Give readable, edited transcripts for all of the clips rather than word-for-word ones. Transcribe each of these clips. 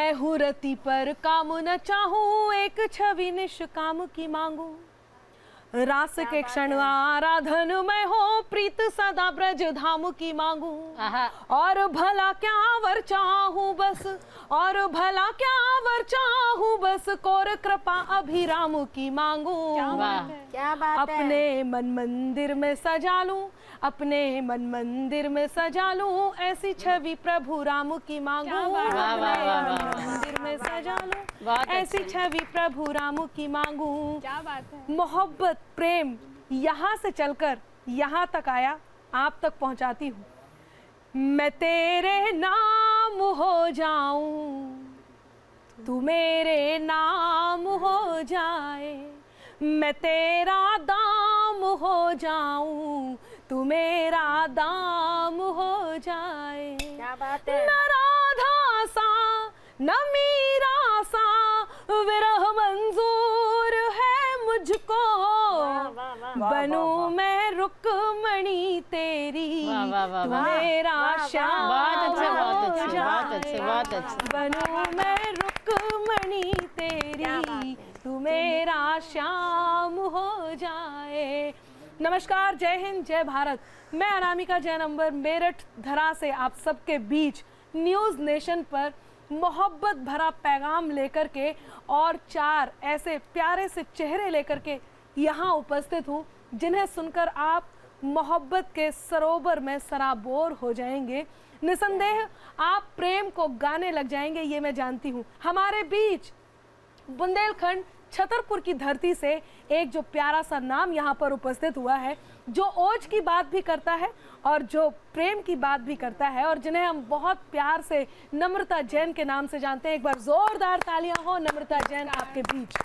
मैं हूँ रति पर काम न चाहूँ, एक छवि निष्काम की मांगू। रास के क्षण आराधन मैं हो, प्रीत सदा ब्रज धाम की मांगू। और भला क्या वर चाहूँ बस, और भला क्या वर चाहूँ बस, कोर कृपा अभिराम की मांगू। क्या बात है। अपने मन मंदिर में सजा लूं, अपने मन मंदिर में सजा लूं, ऐसी छवि प्रभु राम की मांगू। अपने मन मंदिर में सजा लूं, ऐसी छवि प्रभु राम की मांगू। क्या बात है। मोहब्बत प्रेम यहाँ से चलकर यहाँ तक आया, आप तक पहुँचाती हूँ। मैं तेरे नाम हो जाऊं, तू मेरे नाम हो जाए। मैं तेरा दाम हो जाऊं, तू मेरा दाम हो जाए। क्या बात है। न राधा सा न मीरा सा, विरह मंजूर है मुझको। बनूं मैं रुक्मणी तेरी, तू मेरा श्याम हो जाए। बनूं मैं रुक्मणी तेरी, तू मेरा श्याम हो जाए। नमस्कार, जय हिंद, जय भारत। मैं अनामिका जैन अंबर मेरठ धरा से आप सबके बीच न्यूज़ नेशन पर मोहब्बत भरा पैगाम लेकर के और 4 ऐसे प्यारे से चेहरे लेकर के यहाँ उपस्थित हूँ, जिन्हें सुनकर आप मोहब्बत के सरोवर में सराबोर हो जाएंगे। निसंदेह आप प्रेम को गाने लग जाएंगे, ये मैं जानती हूँ। हमारे बीच बुंदेलखंड छतरपुर की धरती से एक जो प्यारा सा नाम यहाँ पर उपस्थित हुआ है, जो ओज की बात भी करता है और जो प्रेम की बात भी करता है, और जिन्हें हम बहुत प्यार से नम्रता जैन के नाम से जानते हैं। एक बार जोरदार तालियां हो नम्रता जैन आपके बीच।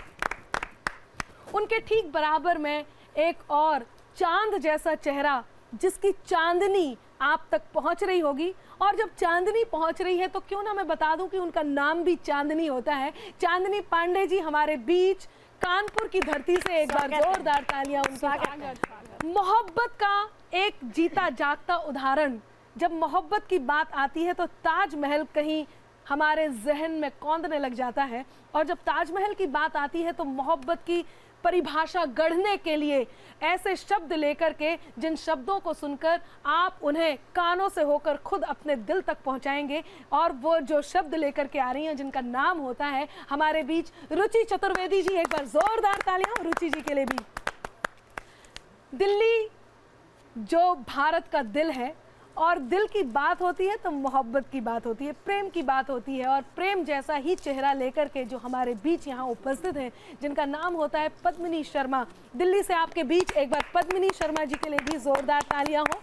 उनके ठीक बराबर में एक और चांद जैसा चेहरा, जिसकी चांदनी आप तक पहुंच रही होगी। और जब चांदनी पहुंच रही है तो क्यों ना मैं बता दूं कि उनका नाम भी चांदनी होता है। चांदनी पांडे जी हमारे बीच कानपुर की धरती से, एक बार जोरदार तालियां उनके। मोहब्बत का एक जीता जागता उदाहरण। जब मोहब्बत की बात आती है तो ताजमहल कहीं हमारे जहन में कौंधने लग जाता है, और जब ताजमहल की बात आती है तो मोहब्बत की परिभाषा गढ़ने के लिए ऐसे शब्द लेकर के, जिन शब्दों को सुनकर आप उन्हें कानों से होकर खुद अपने दिल तक पहुंचाएंगे। और वो जो शब्द लेकर के आ रही हैं, जिनका नाम होता है हमारे बीच रुचि चतुर्वेदी जी। एक बार जोरदार तालियां रुचि जी के लिए भी। दिल्ली जो भारत का दिल है, और दिल की बात होती है तो मोहब्बत की बात होती है, प्रेम की बात होती है। और प्रेम जैसा ही चेहरा लेकर के जो हमारे बीच यहाँ उपस्थित हैं, जिनका नाम होता है पद्मिनी शर्मा। दिल्ली से आपके बीच एक बार पद्मिनी शर्मा जी के लिए भी जोरदार तालियां हो।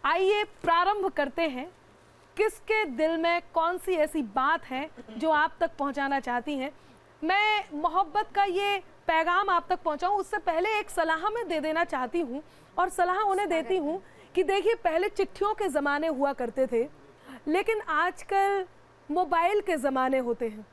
आइए प्रारंभ करते हैं। किसके दिल में कौन सी ऐसी बात है जो आप तक पहुँचाना चाहती हैं। मैं मोहब्बत का ये पैगाम आप तक पहुँचाऊँ, उससे पहले एक सलाह मैं दे देना चाहती हूँ। और सलाह उन्हें देती हूँ कि देखिए, पहले चिट्ठियों के ज़माने हुआ करते थे, लेकिन आजकल मोबाइल के ज़माने होते हैं।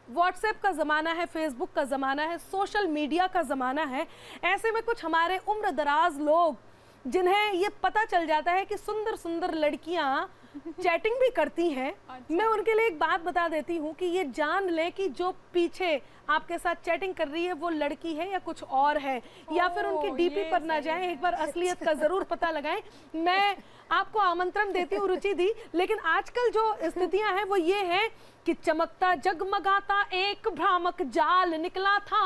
व्हाट्सएप का ज़माना है, फेसबुक का ज़माना है, सोशल मीडिया का ज़माना है। ऐसे में कुछ हमारे उम्र दराज लोग, जिन्हें ये पता चल जाता है कि सुंदर सुंदर लड़कियां चैटिंग भी करती हैं। मैं उनके लिए एक बात बता देती हूँ कि ये जान लें कि जो पीछे आपके साथ चैटिंग कर रही है वो लड़की है या कुछ और है, या फिर उनकी डीपी पर ना जाएं, एक बार असलियत का जरूर पता लगाएं। मैं आपको आमंत्रण देती हूँ रुचि दी, लेकिन आजकल जो स्थितियां हैं वो ये हैं कि चमकता जगमगाता एक भ्रामक जाल निकला था।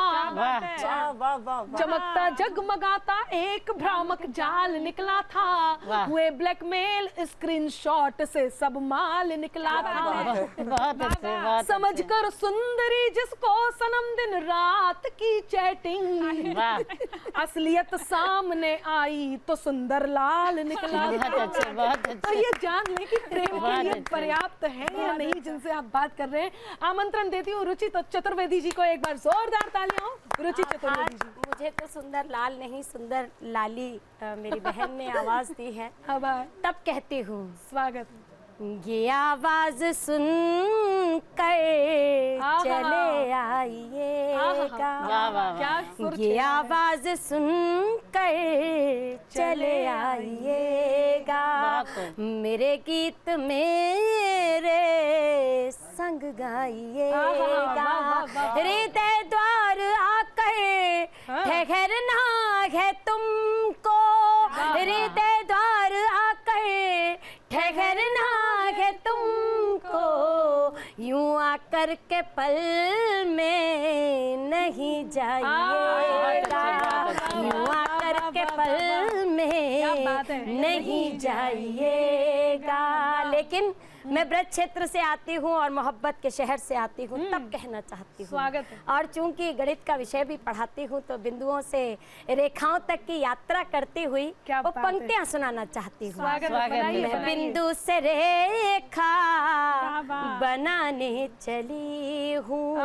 चमकता जगमगाता एक भ्रामक जाल निकला था, हुए ब्लैकमेल स्क्रीनशॉट से सब माल निकला था। समझकर सुंदरी जिसको सनम दिन रात की चैटिंग, असलियत सामने आई तो सुंदर लाल निकला था। तो ये जान ले कि प्रेम के लिए पर्याप्त है या नहीं जिनसे आप बात कर रहे हैं। आमंत्रण देती हूँ रुचि चतुर्वेदी जी को, एक बार जोरदार तालियां हो रुचि चतुर्वेदी जी। मुझे तो सुंदर लाल नहीं, सुंदर लाली मेरी बहन ने आवाज दी है। तब कहती हूँ स्वागत। ये आवाज सुन कर चले आइएगा, ये आवाज सुन कर चले आइएगा, मेरे गीत मेरे संग गाइएगा। हृदय द्वार आकर ठहरना है तुमको, हृदय द्वार आकर ठहरना है तुमको, यूं आकर के पल में नहीं जाइएगा, यूं आकर के पल में नहीं जाइएगा। लेकिन मैं ब्रज क्षेत्र से आती हूँ और मोहब्बत के शहर से आती हूँ, तब कहना चाहती हूँ। स्वागत है। और चूंकि गणित का विषय भी पढ़ाती हूँ तो बिंदुओं से रेखाओं तक की यात्रा करती हुई वो पंक्तियाँ सुनाना चाहती हूँ। मैं बिंदु से रेखा बनाने चली हूँ,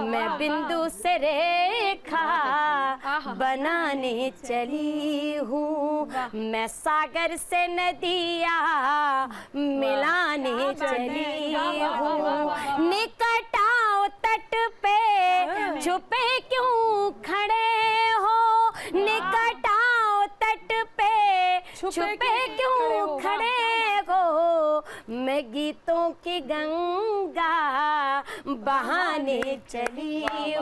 मैं बिंदु से रेखा बनाने चली हूँ, मैं सागर से नदिया मिलाने चली हूँ। निकट आओ तट पे छुपे क्यों खड़े हो, निकट आओ तट पे छुपे क्यों खड़े हो, मैं गीतों की गंगा बहाने चली हूँ,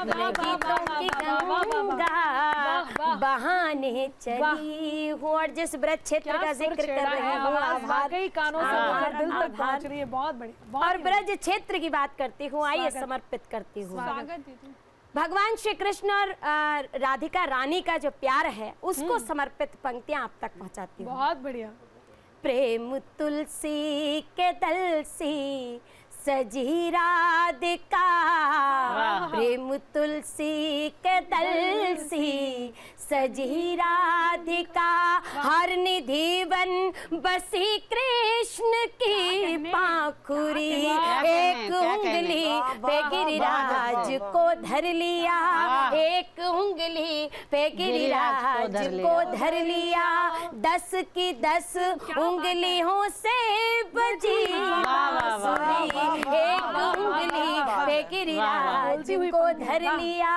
मैं गीतों की गंगा बहाने चली हूँ। और जिस ब्रज क्षेत्र का जिक्र कर रही हूँ, वाकई कानों से दिल तक पहुंच रही है, बहुत बढ़िया। और ब्रज क्षेत्र की बात करती हूँ, आइए समर्पित करती हूँ। भगवान श्री कृष्ण और राधिका रानी का जो प्यार है उसको समर्पित पंक्तियां आप तक पहुंचाती हूँ। बहुत बढ़िया। प्रेम तुलसी के दल सी सजी राधिका, प्रेम तुलसी के दल सी सजी राधिका, हर निधि वन बसी कृष्ण की पाखुरी, एक उंगली पे गिरिराज को धर लिया, एक उंगली पे गिरिराज को धर लिया, 10 की 10 उंगलियों से बजी बांसुरी, एक उंगली पे गिरिराज को धर लिया,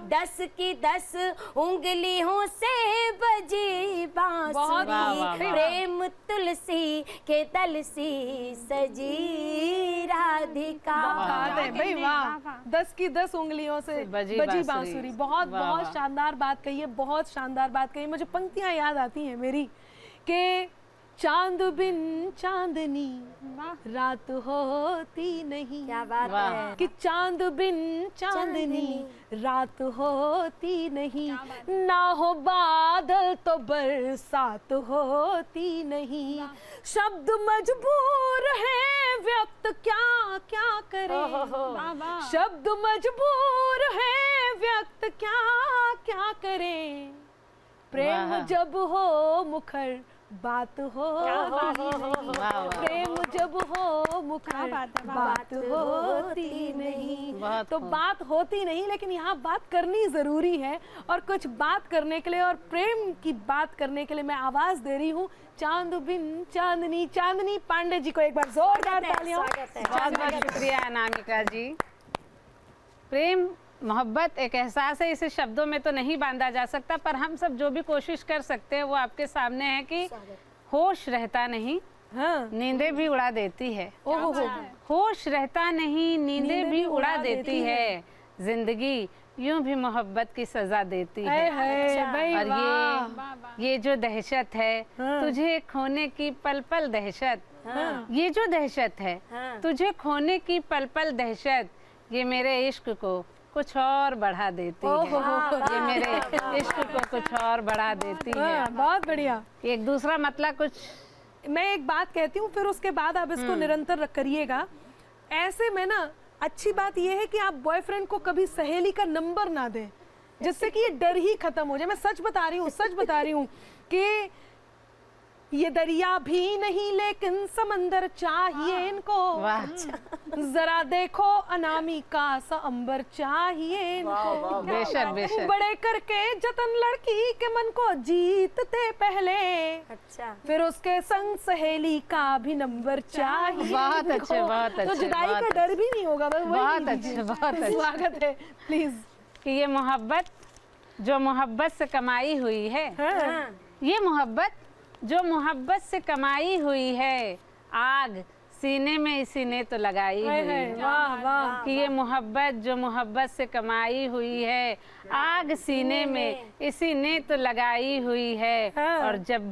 10 की 10 उंगलियों से बजी बांसुरी, प्रेम तुलसी के दल सी सजी राधिका। भाई वाह, 10 की 10 उंगलियों से बजी बांसुरी। बहुत बहुत शानदार बात कही है, बहुत शानदार बात कही। मुझे पंक्तियां याद आती हैं मेरी कि चांद बिन चांदनी रात होती नहीं। क्या बात है कि चांद बिन चांदनी रात होती नहीं, ना हो बादल तो बरसात होती नहीं, शब्द मजबूर है व्यक्त क्या क्या करे, शब्द मजबूर है व्यक्त क्या क्या करे, प्रेम जब हो मुखर बात हो प्रेम जब हो मुखर बात होती नहीं। तो बात होती नहीं, लेकिन यहाँ बात करनी जरूरी है। और कुछ बात करने के लिए और प्रेम की बात करने के लिए मैं आवाज दे रही हूँ चांद बिन चांदनी। चांदनी पांडे जी को एक बार जोरदार तालियां। बहुत बहुत शुक्रिया अनामिका जी। प्रेम मोहब्बत एक एहसास है, इसे शब्दों में तो नहीं बांधा जा सकता, पर हम सब जो भी कोशिश कर सकते हैं वो आपके सामने है कि होश रहता नहीं, नींदें भी उड़ा देती है। होश रहता नहीं, नींदें भी उड़ा देती है, जिंदगी यूं भी मोहब्बत की सजा देती है। और ये जो दहशत है, तुझे खोने की पल पल दहशत, ये जो दहशत है तुझे खोने की पल पल दहशत, ये मेरे इश्क को कुछ और बढ़ा देती है, ये मेरे इश्क को कुछ और बढ़ा देती है। बहुत बढ़िया। एक दूसरा मतलब कुछ मैं एक बात कहती हूँ, फिर उसके बाद आप इसको निरंतर करिएगा। ऐसे में ना अच्छी बात यह है कि आप बॉयफ्रेंड को कभी सहेली का नंबर ना दें, जिससे कि ये डर ही खत्म हो जाए। मैं सच बता रही हूँ कि ये दरिया भी नहीं लेकिन समंदर चाहिए इनको, जरा देखो अनामिका सा अंबर चाहिए इनको। बेशक बेशक। बड़े करके जतन लड़की के मन को जीतते पहले, अच्छा फिर उसके संग सहेली का भी नंबर चाहिए। बहुत अच्छे, बहुत अच्छे। तो जुदाई का डर भी नहीं होगा। बहुत अच्छे, बहुत अच्छे। स्वागत है प्लीज। कि ये मोहब्बत जो मोहब्बत से कमाई हुई है, ये मोहब्बत जो मोहब्बत से कमाई हुई है, आग सीने में इसी ने तो लगाई हुई है। वाह वाह। कि ये मोहब्बत जो मोहब्बत से कमाई हुई है, आग सीने में इसी ने तो लगाई हुई है। और जब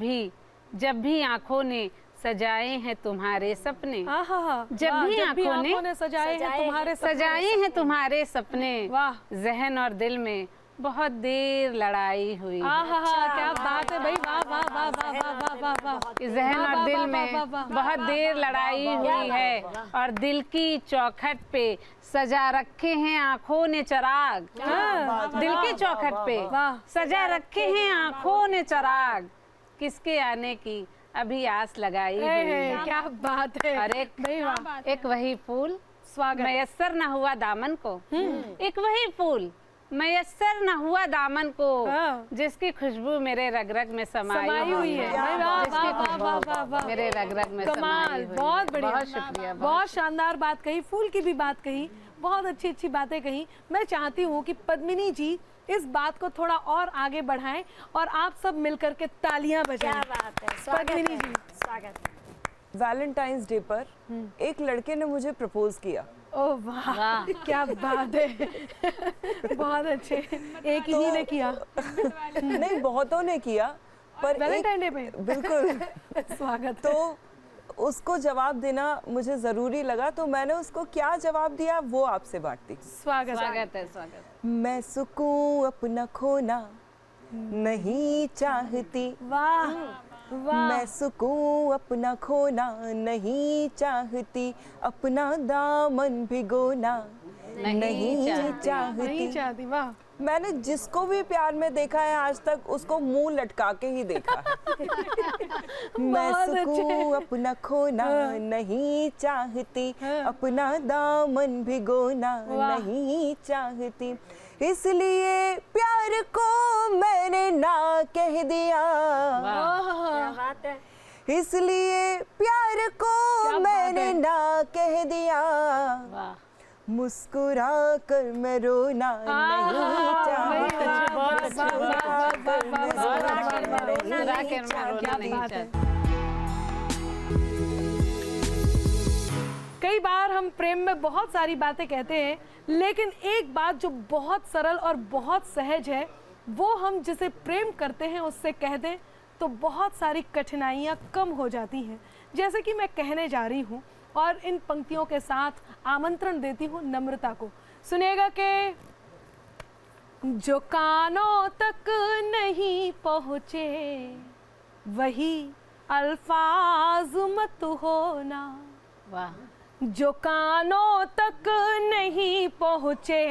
भी आंखों ने सजाए हैं तुम्हारे सपने, जब भी आंखों ने सजाए हैं तुम्हारे सपने, वाह। जहन और दिल में बहुत देर लड़ाई हुई है। क्या बात है भाई, वाह वाह वाह वाह वाह वाह वाह। जहन और दिल में बहुत देर लड़ाई हुई है, और दिल की चौखट पे सजा रखे हैं आंखों ने चिराग। दिल की चौखट पे सजा रखे हैं आंखों ने चिराग, किसके आने की अभी आस लगाई हुई है। क्या बात है। और एक वही फूल स्वागत मयस्सर न हुआ दामन को, एक वही फूल मयस्सर न हुआ दामन को, जिसकी खुशबू मेरे रग रग में समाई हुई है। मेरे रग रग में कमाल, बहुत बढ़िया, बहुत शुक्रिया, बहुत शानदार बात कही, फूल की भी बात कही, बहुत अच्छी अच्छी बातें कही। मैं चाहती हूँ कि पद्मिनी जी इस बात को थोड़ा और आगे बढ़ाएं और आप सब मिलकर के तालियां बजाएं। क्या बात है, पद्मिनी जी। स्वागत। वैलेंटाइंस डे पर एक लड़के ने मुझे प्रपोज किया। ओह वाह, क्या बात है। बहुत अच्छे। एक ही ने किया? नहीं, बहुतों ने किया, पर वैलेंटाइन डे पे। बिल्कुल। स्वागत। तो उसको जवाब देना मुझे जरूरी लगा, तो मैंने उसको क्या जवाब दिया वो आपसे बांटती। स्वागत है, स्वागत। मैं सुकून अपना खोना नहीं चाहती, वाह वाह। मैं सुकून अपना खोना नहीं चाहती, अपना दामन भिगोना नहीं चाहती। वाह। मैंने जिसको भी प्यार में देखा है आज तक, उसको मुंह लटका के ही देखा है। मैं सुकून अपना खोना नहीं चाहती, अपना दामन भिगोना नहीं चाहती, इसलिए प्यार को मैंने ना कह दिया। क्या बात है। इसलिए प्यार को मैंने ना कह दिया, मुस्कुरा कर मैं रोना नहीं चाहती। कई बार हम प्रेम में बहुत सारी बातें कहते हैं, लेकिन एक बात जो बहुत सरल और बहुत सहज है, वो हम जिसे प्रेम करते हैं उससे कह दें तो बहुत सारी कठिनाइयाँ कम हो जाती हैं। जैसे कि मैं कहने जा रही हूँ और इन पंक्तियों के साथ आमंत्रण देती हूँ नम्रता को। सुनिएगा कि जो कानों तक नहीं पहुँचे वही अल्फाज मत होना। वाह। जो कानों तक नहीं पहुँचे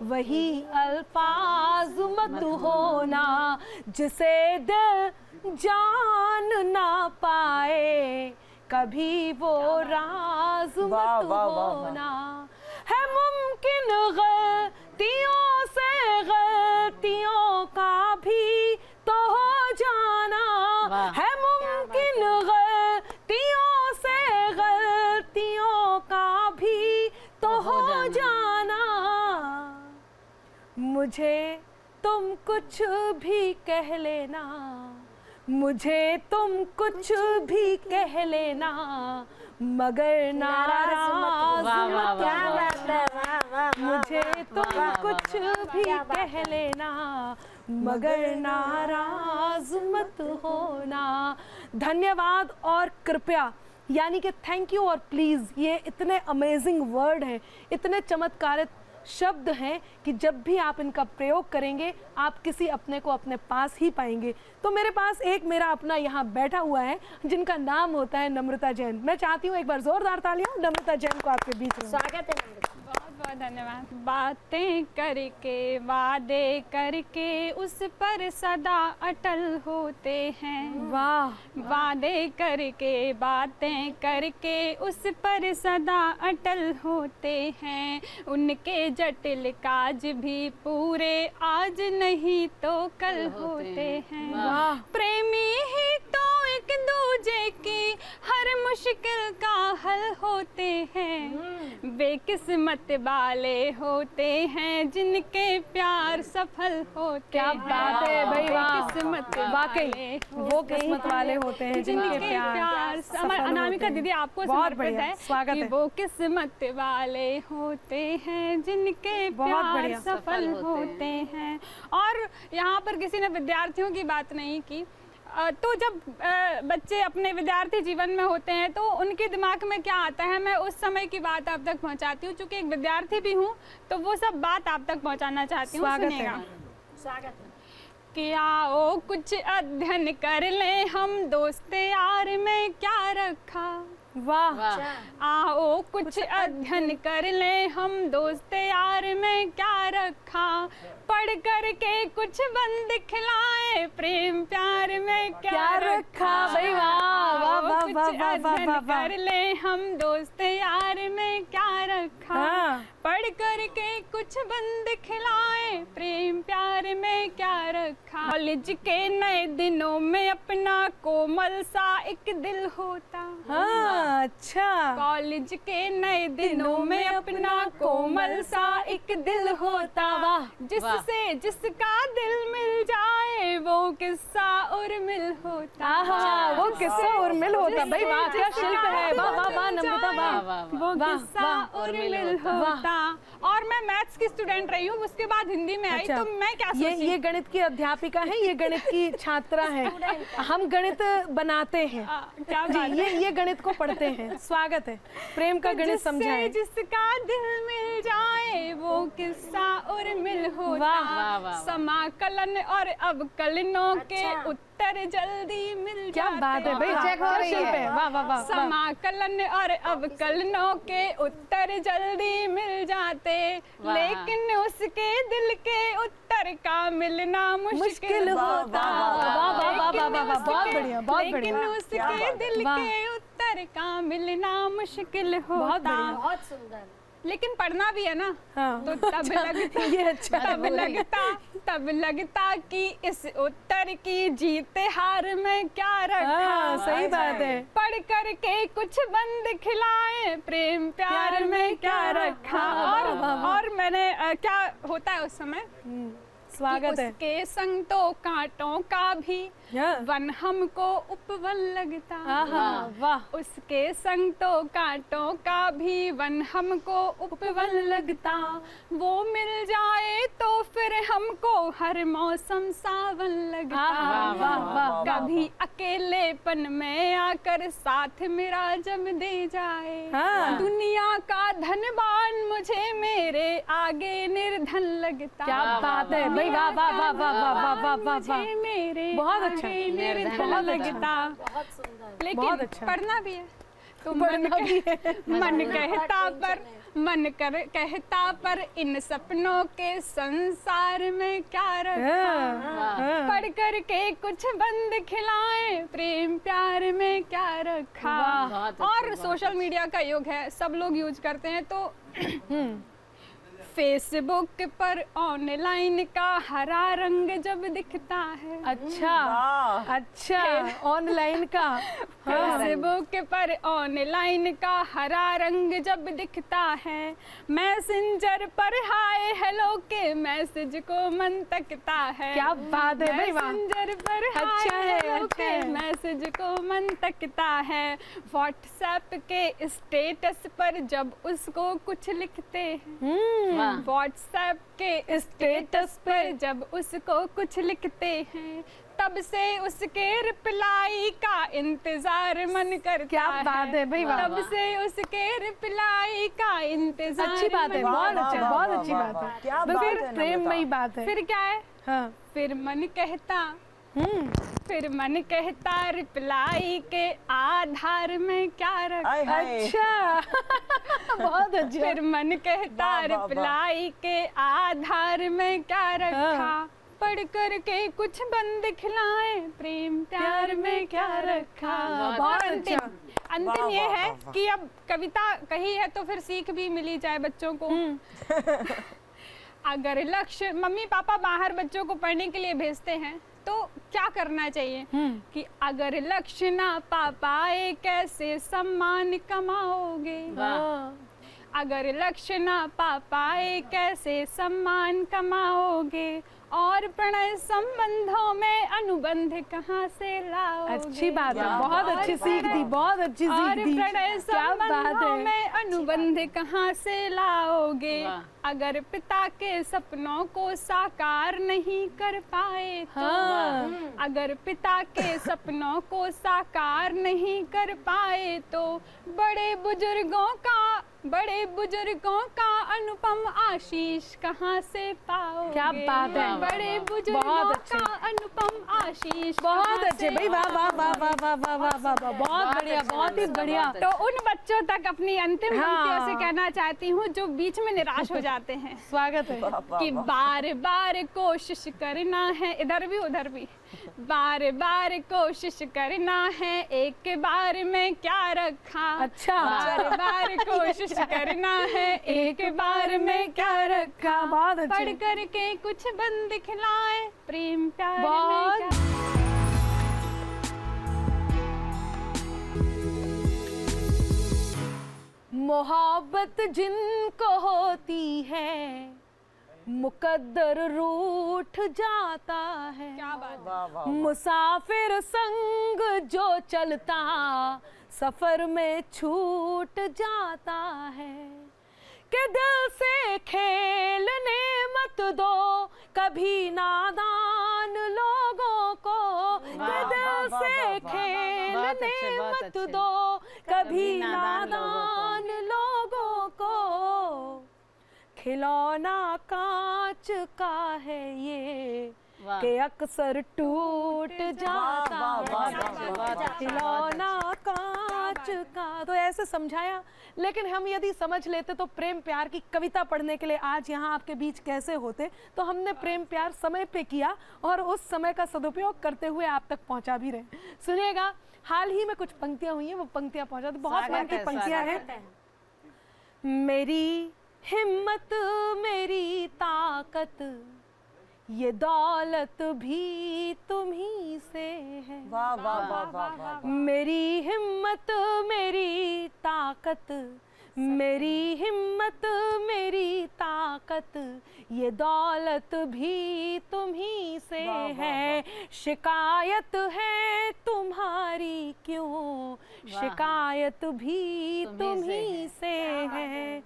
वही अल्फाज मत होना, जिसे दिल जान ना पाए कभी वो राज मत होना। है मुमकिन गलतियों से गलतियों का भी तो हो जाना, है मुमकिन गलतियों से गलतियों का भी तो हो जाना। मुझे तुम कुछ भी कह लेना, मुझे तुम कुछ भी कह लेना, मगर नाराज मत होना। मुझे तुम कुछ भी कह लेना, मगर नाराज मत होना। धन्यवाद और कृपया, यानी कि थैंक यू और प्लीज़, ये इतने अमेजिंग वर्ड हैं, इतने चमत्कारित शब्द हैं कि जब भी आप इनका प्रयोग करेंगे आप किसी अपने को अपने पास ही पाएंगे। तो मेरे पास एक मेरा अपना यहाँ बैठा हुआ है जिनका नाम होता है नम्रता जैन। मैं चाहती हूँ एक बार जोरदार तालियां नम्रता जैन को आपके बीच में। स्वागत है नम्रता। बहुत बहुत धन्यवाद। बातें करके वादे करके उस पर सदा अटल होते हैं। वाह। वादे करके बातें करके उस पर सदा अटल होते हैं। उनके जटिल काज भी पूरे आज नहीं तो कल होते हैं। वाह। प्रेमी ही तो एक दूसरे दूजे की हर मुश्किल का हल होते हैं। बेकिस्मत वाले होते हैं जिनके प्यार सफल होते क्या हैं। बात है भाई, वाह। बेकिस्मत वाकई वाले वो किस्मत वाले होते हैं जिनके प्यार सफल अनामिका होते हैं। दीदी आपको बहुत समर्पित बढ़िया, है स्वागत कि है। वो किस्मत वाले होते हैं जिनके बहुत प्यार बढ़िया। सफल होते हैं। और यहाँ पर किसी ने विद्यार्थियों की बात नहीं की, तो जब बच्चे अपने विद्यार्थी जीवन में होते हैं तो उनके दिमाग में क्या आता है, मैं उस समय की बात आप तक पहुंचाती हूँ। चूंकि एक विद्यार्थी भी हूँ तो वो सब बात आप तक पहुंचाना चाहती हूँ। स्वागत है। सुनिएगा स्वागत है। कि आओ कुछ अध्ययन कर ले हम, दोस्त यार में क्या रखा। वाह, आओ कुछ अध्ययन कर ले हम, दोस्त यार में क्या रखा। पढ़ कर के कुछ बंद खिलाए, प्रेम प्यार में क्या रखा। भाई, वाह वाह वाह कुछ वाह वाह अध्ययन वाह वाह। कर ले हम, दोस्त यार में क्या रखा। हाँ। पढ़ कर के कुछ बंद खिलाए, प्रेम प्यार में क्या रखा। कॉलेज के नए दिनों में अपना कोमल सा एक दिल होता। हाँ, अच्छा। कॉलेज के नए दिनों में अपना कोमल सा एक दिल होता। वाह, जिससे जिसका दिल मिल जाए वो किस्सा उर्मिल होता। आहा, वो किस्सा उर्मिल होता। भाई वाह, क्या शिल्प है। वाह वाह वाह नम्रता, वाह वो वाह, किस्सा वाह, उर्मिल होता। और मैं मैथ्स की स्टूडेंट रही हूँ, उसके बाद हिंदी में आई। अच्छा। तो मैं क्या ये सोची, गणित की अध्यापिका है, ये गणित की छात्रा है। हम गणित बनाते हैं क्या जी, बात है। ये गणित को पढ़ते हैं। स्वागत है। प्रेम का गणित जिससे समझाएं। जिसका दिल मिल जाए वो किस्सा उर्मिल होता। वाह, समाकलन और अवकलनों के उत्तर जल्दी मिल क्या जाते। बात है भाई, चेक हो क्या रही शिल्प है। है। वाह वाह वाह वाह। समाकलन और अवकलनों के उत्तर जल्दी मिल जाते, लेकिन उसके दिल के उत्तर का मिलना मुश्किल होता। वाह वाह वाह वाह वाह वाह, बहुत बढ़िया, बहुत लेकिन बढ़िया। उसके दिल वाह। के उत्तर का मिलना मुश्किल होता। बहुत बढ़िया। बहुत सुंदर। लेकिन पढ़ना भी है ना, हाँ। तो तब लगता ये अच्छा है, तब लगता कि इस उत्तर की जीत हार में क्या रखा। हाँ, सही बात है। पढ़ कर के कुछ बंद खिलाए, प्रेम प्यार में क्या रखा। और मैंने क्या होता है उस समय, स्वागत है। उसके संग तो कांटों का भी हाँ। वन हमको उपवन लगता। आहा, वाह। उसके संग तो कांटों का भी वन हमको उपवन लगता। वो मिल जाए तो फिर हमको हर मौसम सावन लगता। आहा, वाह वाह। कभी अकेलेपन में आकर साथ मेरा जब दे जाए। हाँ। दुनिया का धनवान मुझे मेरे आगे निर्धन लगता। क्या बात है भाई, वाह वाह वाह वाह वाह वाह वाह वाह वाह। मुझे मेरे बहुत अच्छा। आगे निर्धन बहुत अच्छा। लगता। बहुत सुंदर। बहुत लेकिन अच्छा। पढ़ना भी है तो पढ़ना भी है। मन कहता पर इन सपनों के संसार में क्या रखा। हाँ। पढ़ कर के कुछ बंद खिलाए, प्रेम प्यार में क्या रखा। और सोशल मीडिया का युग है, सब लोग यूज करते हैं। तो फेसबुक पर ऑनलाइन का हरा रंग जब दिखता है। अच्छा अच्छा, ऑनलाइन का। फेसबुक पर ऑनलाइन का हरा रंग जब दिखता है, मैसेंजर पर हाय हेलो के मैसेज को मन तकता है। क्या बात है भाई, वाह। मैसेंजर पर अच्छा हाय है, हेलो अच्छा के है। मैसेज को मन तकता है। व्हाट्सएप के स्टेटस पर जब उसको कुछ लिखते हैं, व्हाट्सएप के स्टेटस पर जब उसको कुछ लिखते हैं, तब से उसके रिप्लाई का इंतजार मन करता क्या बात है भाई, वाह। तब से उसके रिप्लाई का इंतजार अच्छी बात है, मन बहुत करता अच्छा, बहुत अच्छी बात है। क्या बस बात फिर है, प्रेममयी बात है। फिर क्या है, हाँ। फिर मन कहता रिप्लाई के आधार में क्या रखा। आय हाय। अच्छा बहुत अच्छा। फिर मन कहता वाह, वाह, वाह। रिप्लाई के आधार में क्या रखा। हाँ। पढ़ कर के कुछ बंद खिलाए, प्रेम प्यार में क्या रखा। बहुत और अच्छा। अंतिम वाह, ये वाह, है वाह, वाह। कि अब कविता कही है तो फिर सीख भी मिली जाए बच्चों को। अगर लक्ष्य मम्मी पापा बाहर बच्चों को पढ़ने के लिए भेजते हैं तो क्या करना चाहिए कि अगर लक्ष्य ना पा पाए कैसे सम्मान कमाओगे, अगर लक्ष्य ना पा पाए कैसे सम्मान कमाओगे, और प्रणय संबंधों में अनुबंध कहाँ से लाओगे। अच्छी बात है, बहुत अच्छी सीख दी, बहुत अच्छी और सीख दी। प्रणय क्या बात संबंधों है। में अनुबंध कहाँ से लाओगे, अगर पिता के सपनों को साकार नहीं कर पाए तो, अगर पिता के सपनों को साकार नहीं कर पाए तो बड़े बुजुर्गों का अनुपम आशीष कहाँ से पाओगे। क्या बात है। बड़े बुजुर्गों बहुत अच्छे। का अनुपम आशीष बहुत कहाँ अच्छे से भाई, वाह वाह वाह वाह वाह वाह वाह वाह वाह, बहुत बढ़िया, बहुत ही बढ़िया। तो उन बच्चों तक अपनी अंतिम हाँ। पंक्तियों से कहना चाहती हूँ जो बीच में निराश हो जाते हैं स्वागत है। कि बार बार कोशिश करना है, इधर भी उधर भी, बार बार कोशिश करना है, एक बार में क्या रखा। अच्छा। बार बार कोशिश करना है, एक बार में क्या रखा। बहुत अच्छे। पढ़ करके कुछ बन दिखलाए, प्रेम प्यार में बहुत क्या। मोहब्बत जिनको होती है मुकद्दर रूठ जाता है। क्या बात है। मुसाफिर संग जो चलता सफर में छूट जाता है कि दिल से खेलने मत दो कभी नादान लोगों को, कि दिल से खेलने मत दो कभी नादान लोगों को। खिलौना कांच का है ये कि अक्सर टूट जाता है, खिलौना कांच का। तो ऐसे समझाया, लेकिन हम यदि समझ लेते तो प्रेम प्यार की कविता पढ़ने के लिए आज यहाँ आपके बीच कैसे होते। तो हमने प्रेम प्यार समय पे किया और उस समय का सदुपयोग करते हुए आप तक पहुँचा भी रहे। सुनिएगा, हाल ही में कुछ पंक्तियाँ हुई हैं, वो पंक्तियाँ पहुँचा दो। बहुत मन की पंक्तियाँ हैं। मेरी हिम्मत मेरी ताकत ये दौलत भी तुम्ही से है। वाह वाह वाह वाह वाह। मेरी हिम्मत मेरी ताकत, मेरी हिम्मत मेरी ताकत ये दौलत भी तुम्ही से है। शिकायत है तुम्हारी क्यों, शिकायत भी तुम्ही से है।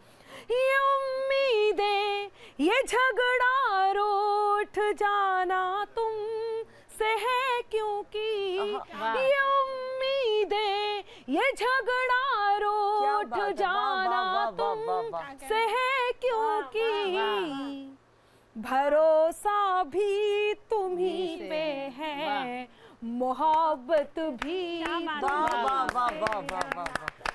ये उम्मीदें ये झगड़ा रूठ जाना तुम से है क्योंकि, ये उम्मीदें ये झगड़ा रूठ जाना तुम से है क्योंकि, भरोसा भी तुम्ही पे है, मोहब्बत भी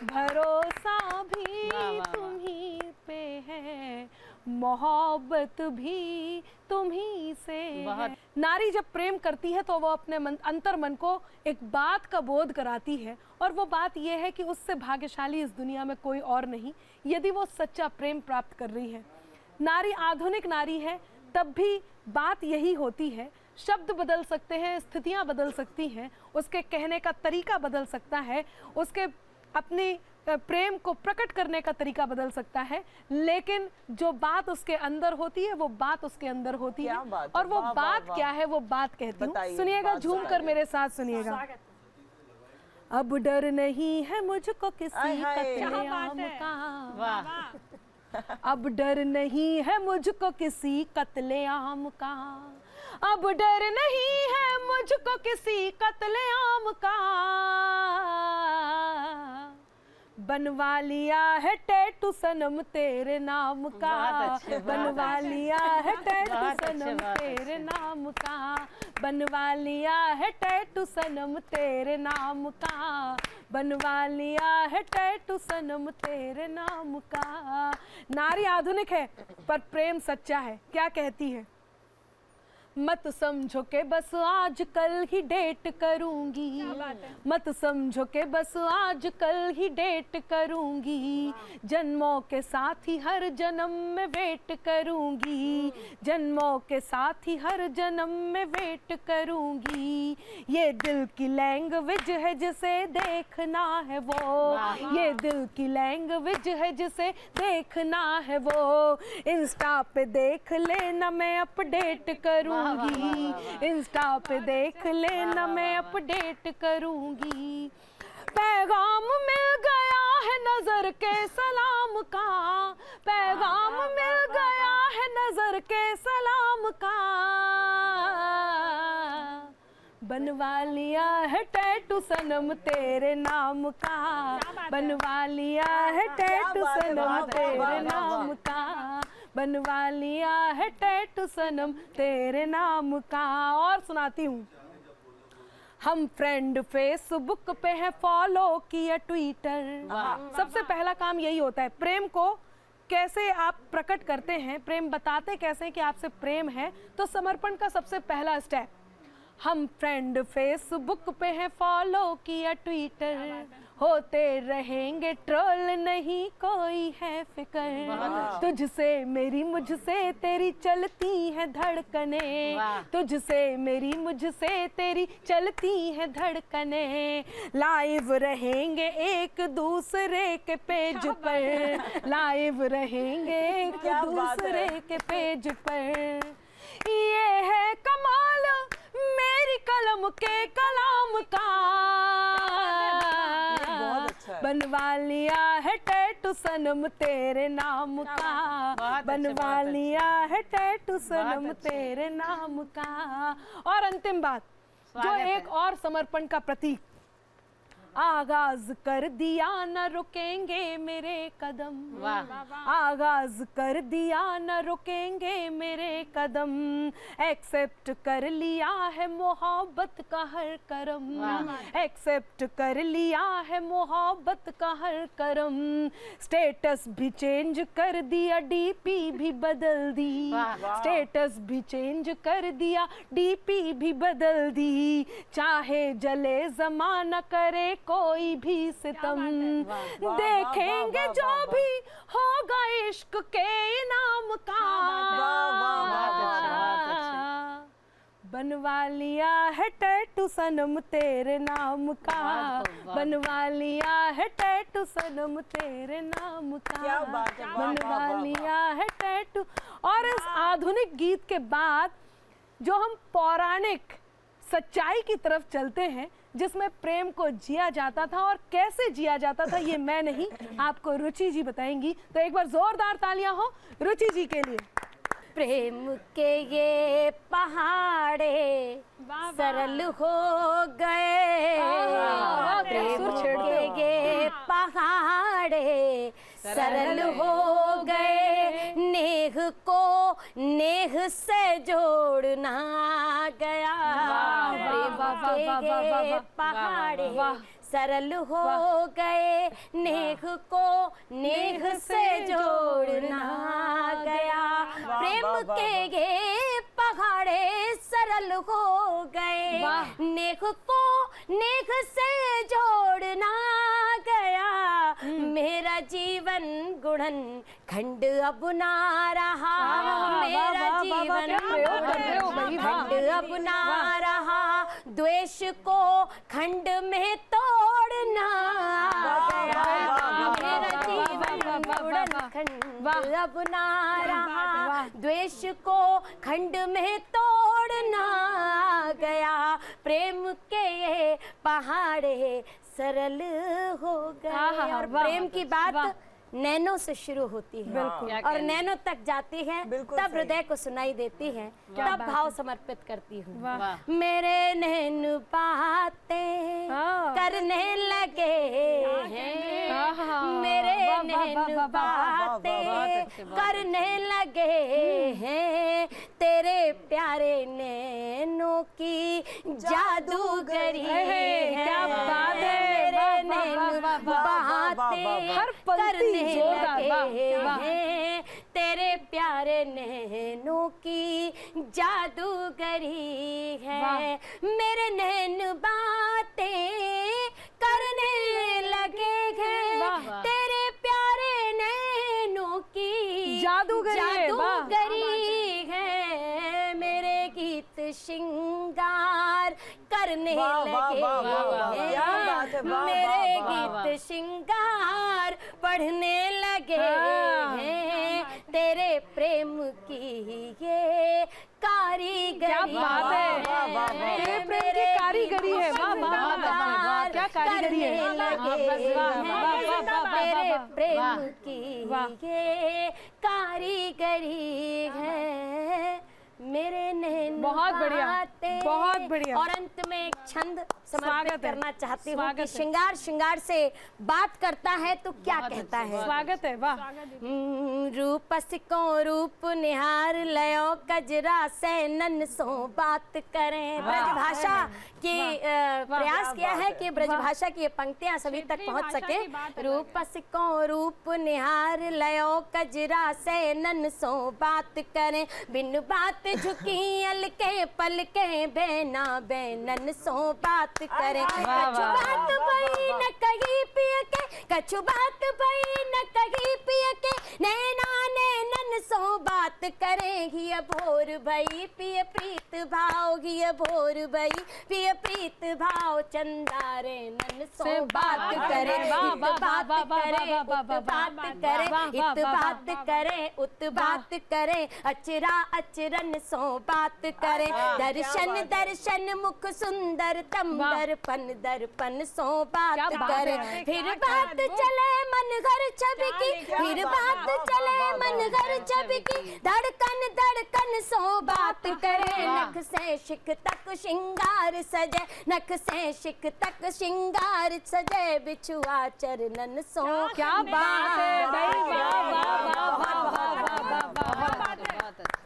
भरोसा भी तुम्ही पे है, मोहब्बत भी तुम्ही से है। नारी जब प्रेम करती है तो वो अपने अंतर मन को एक बात का बोध कराती है, और वो बात ये है कि उससे भाग्यशाली इस दुनिया में कोई और नहीं यदि वो सच्चा प्रेम प्राप्त कर रही है। नारी आधुनिक नारी है तब भी बात यही होती है। शब्द बदल सकते हैं, स्थितियां बदल सकती हैं, उसके कहने का तरीका बदल सकता है, उसके अपनी प्रेम को प्रकट करने का तरीका बदल सकता है, लेकिन जो बात उसके अंदर होती है वो बात उसके अंदर होती है। और वो बात क्या है, वो बात कहती हूँ। सुनिएगा, झूम कर मेरे साथ सुनिएगा। अब डर नहीं है मुझको किसी कत्लेआम का, अब डर नहीं है मुझको किसी कत्लेआम का, अब डर नहीं है मुझको किसी कत्लेआम का। बनवा लिया है टैटू सनम तेरे नाम का, बनवा लिया है टैटू सनम तेरे नाम का, बनवा लिया है टैटू सनम तेरे नाम का, बनवा लिया है टैटू सनम तेरे नाम का। नारी आधुनिक है पर प्रेम सच्चा है। क्या कहती है? मत समझो के बस आज कल ही डेट करूंगी, मत समझो के बस आज कल ही डेट करूंगी, जन्मों के साथ ही हर जन्म में वेट करूंगी, जन्मों के साथ ही हर जन्म में वेट करूंगी, ये दिल की लैंग्वेज है जिसे देखना है वो, ये दिल की लैंग्वेज है जिसे देखना है वो, इंस्टा पे देख लेना मैं अपडेट करूंगी, इंस्टा पे देख लेना मैं अपडेट करूंगी, पैगाम मिल गया है नजर के सलाम का, पैगाम मिल गया है नजर के सलाम का, बनवा लिया है टैटू सनम तेरे नाम का, बनवा लिया है टैटू सनम तेरे नाम का, बनवा लिया है टैटू सनम तेरे नाम का। और सुनाती हूँ, हम फ्रेंड फेसबुक पे है, फॉलो किया ट्विटर। सबसे पहला काम यही होता है, प्रेम को कैसे आप प्रकट करते हैं, प्रेम बताते कैसे कि आपसे प्रेम है, तो समर्पण का सबसे पहला स्टेप, हम फ्रेंड फेसबुक पे है, फॉलो किया ट्विटर, होते रहेंगे ट्रोल नहीं कोई है फिकर, तुझसे मेरी मुझसे तेरी चलती है धड़कने, तुझसे मेरी मुझसे तेरी चलती है धड़कने, लाइव रहेंगे एक दूसरे के पेज पर, लाइव रहेंगे एक दूसरे के पेज पर, ये है कमाल मेरी कलम के कलाम का, बनवा लिया है टैटू सनम तेरे नाम का, बनवा लिया है टैटू सनम तेरे नाम का। और अंतिम बात, जो एक और समर्पण का प्रतीक, आगाज कर दिया न रुकेंगे मेरे कदम, आगाज कर दिया न रुकेंगे मेरे कदम, एक्सेप्ट कर लिया है मोहब्बत का हर करम, एक्सेप्ट कर लिया है मोहब्बत का हर करम, स्टेटस भी चेंज कर दिया डीपी भी बदल दी, स्टेटस भी चेंज कर दिया डीपी भी बदल दी, चाहे जले जमाना करे कोई भी सितम, देखेंगे जो भी होगा इश्क के इनाम का, बनवा लिया है टैटू सनम तेरे नाम का, बनवा लिया है टैटू सनम तेरे नाम का, क्या बात है, बनवा लिया है टैटू। और इस आधुनिक गीत के बाद जो हम पौराणिक सच्चाई की तरफ चलते हैं, जिसमें प्रेम को जिया जाता था, और कैसे जिया जाता था ये मैं नहीं, आपको रुचि जी बताएंगी। तो एक बार जोरदार तालियां हो रुचि जी के लिए। प्रेम के ये पहाड़े सरल हो गए, प्रेम के ये पहाड़े सरल हो गए, नेह को नेह से जोड़ना गया, प्रेम के ये पहाड़े सरल हो गए, नेह को नेह से जोड़ना गया, प्रेम के ये पहाड़े सरल हो गए, नेह को नेह से जोड़ना गया, मेरा जीवन गुणन खंड अब ना रहा, मेरा जीवन गुणन खंड अब ना रहा, द्वेष को खंड में तोड़ना गया, मेरा जीवन गुणन खंड अब ना रहा, द्वेष को खंड में तोड़ना गया, प्रेम के ये पहाड़े सरल हो गए। और प्रेम की बात नैनो से शुरू होती है और नैनो तक जाती है, तब हृदय को सुनाई देती है, तब भाव समर्पित करती हूँ। मेरे नैन बातें करने लगे हैं, मेरे नैन बातें करने लगे हैं, तेरे प्यारे नैनों की जादूगरी है, मेरे नैन बातें करने लगे हैं, तेरे प्यारे नैनों की जादूगरी है, मेरे नैन बातें करने लगे हैं, तेरे प्यारे नैनों की जादूगरी है, मेरे गीत श्रृंगार करने लगे हैं, मेरे गीत श्रृंगार पढ़ने लगे हैं, तेरे प्रेम की ये कारीगरी। क्या बात है, तेरे प्रेम की कारीगरी है। वाह वाह वाह, क्या कारीगरी है। तेरे प्रेम की ये कारीगरी है, मेरे नैन बहुत बढ़िया, बहुत बढ़िया। और अंत में एक छंद समर्पित करना चाहती हूँ कि श्रृंगार श्रृंगार से बात करता है तो क्या कहता है। स्वागत है। वाह। रूप सिको रूप निहार लयो कजरा सैनन सो बात करें। ब्रजभाषा की प्रयास किया है कि ब्रजभाषा की ये पंक्तियां सभी तक पहुंच सके। रूप सिको रूप निहार लयो कजरा सैनन सो बात करें, बिन बात झुकी अलके पलके बेना बैनन सो बात करें। कछु बात भई न कही पिय के, कछु बात भई न कही पिय के, नैना नैनन सो बात करें। घिय भोर भई पिय प्रीत भाव, घिय भोर भई पिय प्रीत भाव, चंदारे नन सो बात करें। इत बात करे उत बात करे, इत बात करे उत बात करे, अचरा अचरन सो बात करे। दर्शन दर्शन मुख सुंदरतम, दर्पण दर्पण सो बात करे। फिर बात चले मन घर छवि की, फिर बात चले मन घर छवि की, धड़कन धड़कन सो बात करे। नख से शिख तक श्रृंगार सजे, नख से शिख तक श्रृंगार सजे, बिछुआ चरणन सो। क्या बात है भाई, वाह वाह वाह वाह वाह वाह,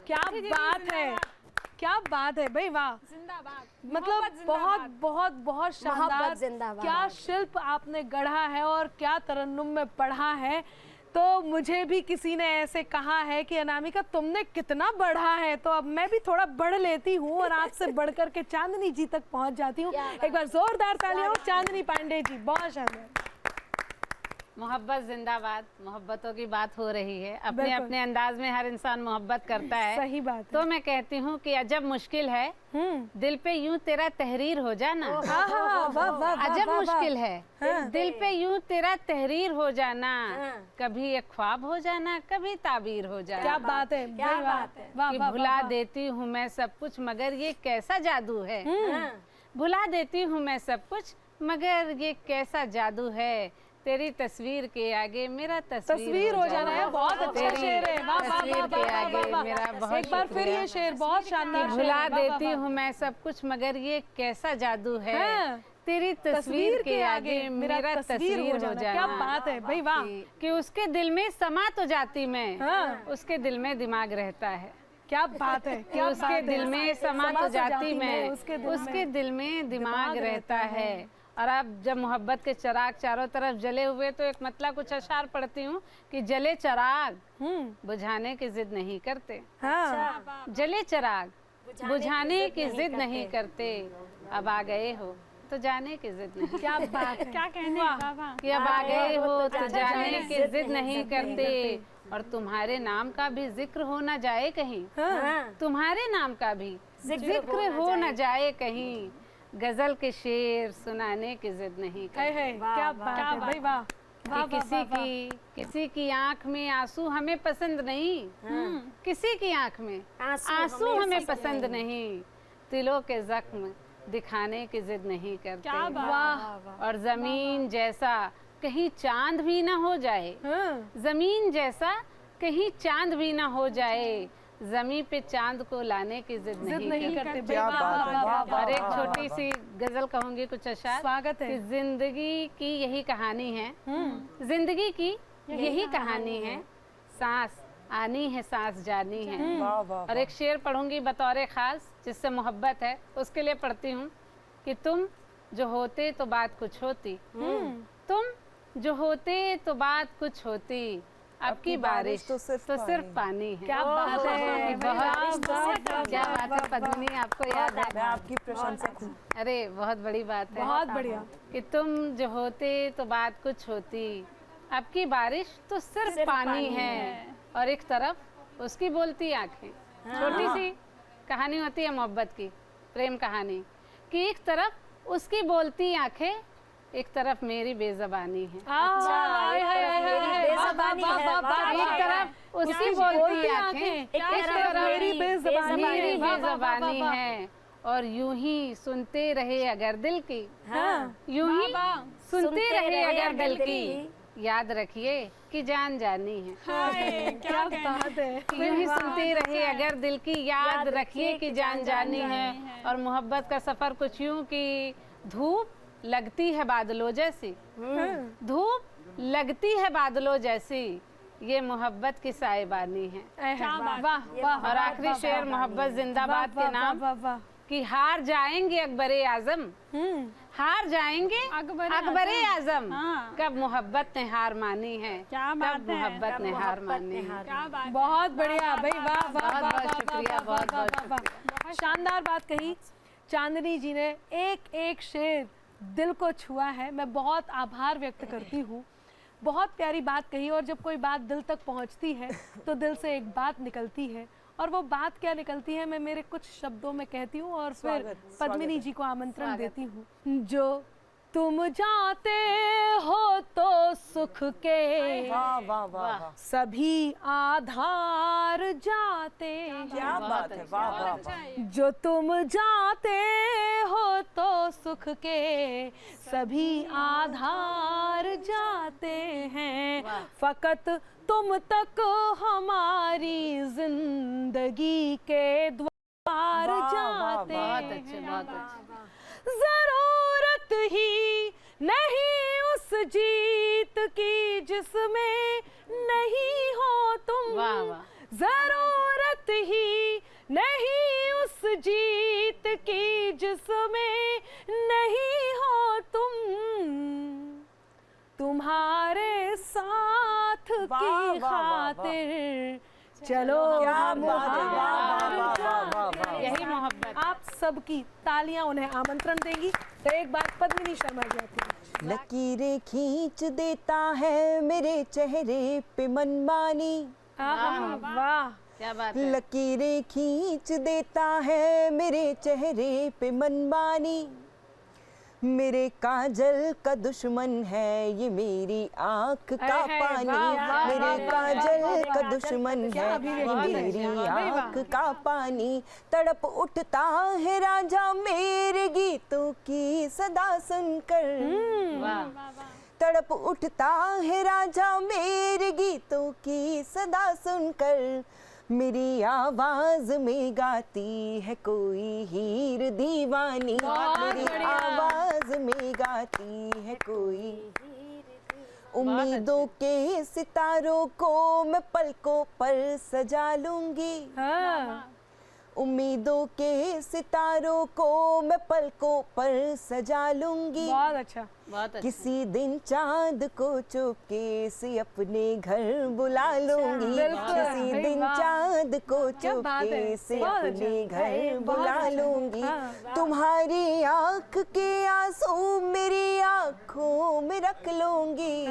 क्या बात है, क्या बात है भाई, वाह। मतलब बहुत बहुत बहुत शानदार, क्या शिल्प आपने गढ़ा है और क्या तरन्नुम में पढ़ा है। तो मुझे भी किसी ने ऐसे कहा है कि अनामिका तुमने कितना बढ़ा है, तो अब मैं भी थोड़ा बढ़ लेती हूँ और आपसे बढ़ करके चांदनी जी तक पहुँच जाती हूँ। एक बार जोरदार तालियां चांदनी पांडे जी, बहुत शानदार। मोहब्बत जिंदाबाद। मोहब्बतों की बात हो रही है, अपने अपने अंदाज में हर इंसान मोहब्बत करता है। सही बात है। तो मैं कहती हूँ कि अजब मुश्किल है दिल पे यूं तेरा तहरीर हो जाना। अजब मुश्किल है दिल पे यूं तेरा तहरीर हो जाना, कभी एक ख्वाब हो जाना, कभी ताबीर हो जाना। क्या बात है, क्या बात है। कि भुला देती हूँ मैं सब कुछ मगर ये कैसा जादू है, भुला देती हूँ मैं सब कुछ मगर ये कैसा जादू है, तेरी तस्वीर के आगे मेरा तस्वीर हो जाना है। बहुत अच्छा शेर है, तस्वीर के आगे मेरा बहुत। एक बार फिर ये शेर बहुत शानदार। भुला देती हूँ मैं सब कुछ मगर ये कैसा जादू है, तेरी तस्वीर के आगे मेरा तस्वीर हो जाना। क्या बात है भाई, वाह। कि उसके दिल में समा तो जाती मैं, उसके दिल में दिमाग रहता है। क्या बात है, क्या उसके दिल में समा तो जाती मैं, उसके दिल में दिमाग रहता है। और अब जब मोहब्बत के चिराग चारों तरफ जले हुए, तो एक मतलब कुछ अशार पढ़ती हूँ कि जले चिराग बुझाने की जिद नहीं करते। हाँ। जले चिराग बुझाने की जिद नहीं करते, अब आ गए हो तो जाने की जिद नहीं। क्या बात है, क्या कहने बाबा कि अब आ गए हो तो जाने की जिद नहीं करते, और तुम्हारे नाम का भी जिक्र हो न जाए कहीं, तुम्हारे नाम का भी जिक्र हो न जाए कहीं, गजल के शेर सुनाने की जिद नहीं करते। क्या बात है भाई, वाह। कि किसी की आंख में आंसू हमें पसंद नहीं, किसी की आंख में आंसू हमें पसंद नहीं, दिलों के जख्म दिखाने की जिद नहीं करते। वाह। और जमीन जैसा कहीं चांद भी ना हो जाए, जमीन जैसा कहीं चांद भी ना हो जाए, जमीन पे चांद को लाने की जिद नहीं करते। और एक छोटी सी गजल कहूंगी, कुछ अशार। स्वागत है। कि जिंदगी की यही कहानी है, जिंदगी की यही कहानी है, सांस आनी है सांस जानी है। और एक शेर पढ़ूंगी बतौर खास, जिससे मोहब्बत है, उसके लिए पढ़ती हूँ कि तुम जो होते तो बात कुछ होती, तुम जो होते तो बात कुछ होती, आपकी बारिश तो सिर्फ पानी है। क्या बात है, क्या बात है पद्मिनी, आपको याद है? मैं आपकी प्रशंसक हूँ। अरे बहुत बड़ी बात है, बहुत बढ़िया। कि तुम जो होते तो बात कुछ होती, आपकी बारिश तो सिर्फ पानी है और एक तरफ उसकी बोलती आंखें। छोटी सी कहानी होती है मोहब्बत की, प्रेम कहानी, कि एक तरफ उसकी बोलती आंखें, एक तरफ मेरी बेज़बानी है। बेज़बानी है, एक तरफ उसकी बोलती आंखें, एक तरफ मेरी बेज़बानी है। और यूं ही सुनते रहे अगर दिल की, यूं ही सुनते रहे अगर दिल की, याद रखिए कि जान जानी है। क्या बात है। यूं ही सुनते रहे अगर दिल की, याद रखिए कि जान जानी है। और मोहब्बत का सफर कुछ यूं कि धूप लगती है बादलों जैसी, धूप लगती है बादलों जैसी, ये मोहब्बत की साइबानी है। वाह वाह। और आखिरी शेर मोहब्बत जिंदाबाद के नाम, कि हार जाएंगे अकबरे आजम, हार जाएंगे अकबरे आजम, कब मोहब्बत ने हार मानी है, कब मोहब्बत ने हार मानी है। बहुत बढ़िया भाई, वाह वाह बहुत वाह बहुत वाह, शुक्रिया, वाह, बहुत वाह, बहुत वाह, वाह। शानदार बात कही चांदनी जी ने, एक एक शेर दिल को छुआ है। मैं बहुत आभार व्यक्त करती हूँ, बहुत प्यारी बात कही। और जब कोई बात दिल तक पहुँचती है तो दिल से एक बात निकलती है, और वो बात क्या निकलती है मैं मेरे कुछ शब्दों में कहती हूँ और फिर पद्मिनी जी को आमंत्रण देती हूँ। जो तुम जाते हो तो सुख के वाह वाह वाह, सभी आधार जाते हैं। क्या बात है, वाह वाह वाह। जो तुम जाते हो तो सुख के सभी आधार जाते हैं, फकत तुम तक हमारी जिंदगी के द्वार जाते हैं। बहुत अच्छे, बहुत अच्छे। जरूरत ही नहीं उस जीत की जिसमें नहीं हो तुम, वाह वाह। जरूरत ही नहीं उस जीत की जिसमें नहीं हो तुम, तुम्हारे साथ वाह, की वाह, वाह, खातिर चलो क्या बात है, वाह वाह मुहार वाह वाह वाह। यही मोहब्बत। आप सबकी तालियां उन्हें आमंत्रण देंगी। तो एक बार पद्मिनी शर्मा जी आती हैं। लकीरें खींच देता है मेरे चेहरे पे मनमानी, वाह क्या बात है। लकीरें खींच देता है मेरे चेहरे पे मनमानी, मेरे काजल का दुश्मन है ये मेरी आँख का पानी, मेरे काजल का दुश्मन है ये मेरी आँख का पानी, तड़प उठता है राजा मेरे गीतों की सदा सुनकर, तड़प उठता है राजा मेरे गीतों की सदा सुनकर, मेरी आवाज में गाती है कोई हीर दीवानी, मेरी आवाज में गाती है कोई। उम्मीदों के सितारों को मैं पलकों पर सजा लूंगी, उम्मीदों के सितारों को मैं पलकों पर सजा लूंगी। बहुत अच्छा, बहुत अच्छा। किसी दिन चांद को चुपके से अपने घर बुला लूंगी, किसी दिन चांद को चुपके से अपने घर बुला लूंगी, तुम्हारी आँख के आंसू मेरी आँखों में रख लूंगी,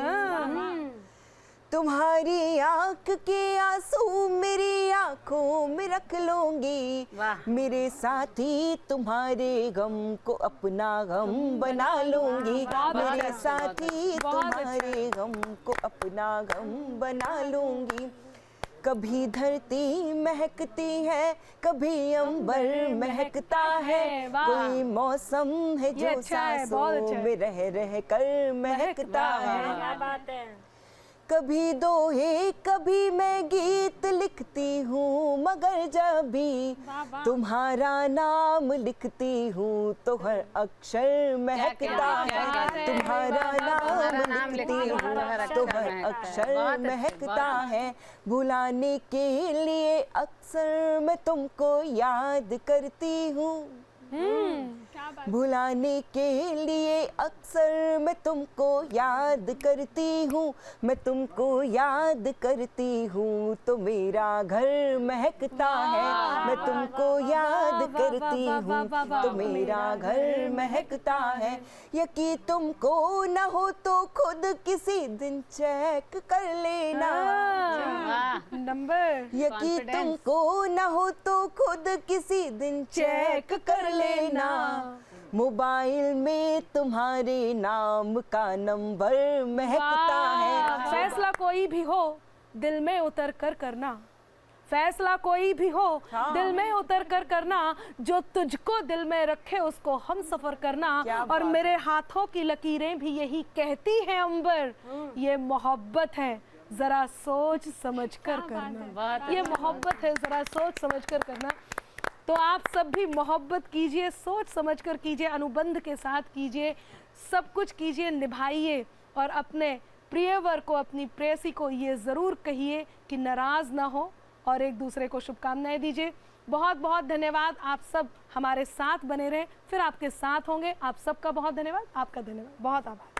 तुम्हारी आँख के आंसू मेरी आँखों में रख लूंगी, मेरे साथी तुम्हारे गम को अपना गम बना लूंगी, मेरे साथी तुम्हारे गम को अपना गम बना लूंगी। कभी धरती महकती है कभी अंबर महकता है, कोई मौसम है जो सांसों में रह रह कर महकता है, कभी दोहे कभी मैं गीत लिखती हूँ, मगर जब भी तुम्हारा नाम लिखती हूँ तो हर अक्षर महकता है, तुम्हारा नाम लिखती हूँ तो हर अक्षर महकता है, भुलाने के लिए अक्सर मैं तुमको याद करती हूँ, क्या बात। भुलाने के लिए अक्सर मैं तुमको याद करती हूँ, मैं तुमको याद करती हूँ तो मेरा घर महकता है। मैं तुमको याद करती हूँ तो मेरा घर महकता है। यकीन तुमको न हो तो खुद किसी दिन चेक कर लेना। नंबर। यकीन तुमको न हो तो खुद किसी दिन चेक कर लेना। मोबाइल में तुम्हारे नाम का नंबर महकता है। फैसला कोई भी हो दिल में उतर कर करना, फैसला कोई भी हो दिल में उतर कर करना, जो तुझको दिल में रखे उसको हम सफर करना। और मेरे हाथों की लकीरें भी यही कहती हैं अंबर, ये मोहब्बत है जरा सोच समझ कर करना। ये मोहब्बत है जरा सोच समझ कर करना। तो आप सब भी मोहब्बत कीजिए, सोच समझ कर कीजिए, अनुबंध के साथ कीजिए, सब कुछ कीजिए, निभाइए और अपने प्रियवर को, अपनी प्रेयसी को ये ज़रूर कहिए कि नाराज़ ना हो और एक दूसरे को शुभकामनाएं दीजिए। बहुत बहुत धन्यवाद, आप सब हमारे साथ बने रहें, फिर आपके साथ होंगे। आप सबका बहुत धन्यवाद, आपका धन्यवाद, बहुत आभार।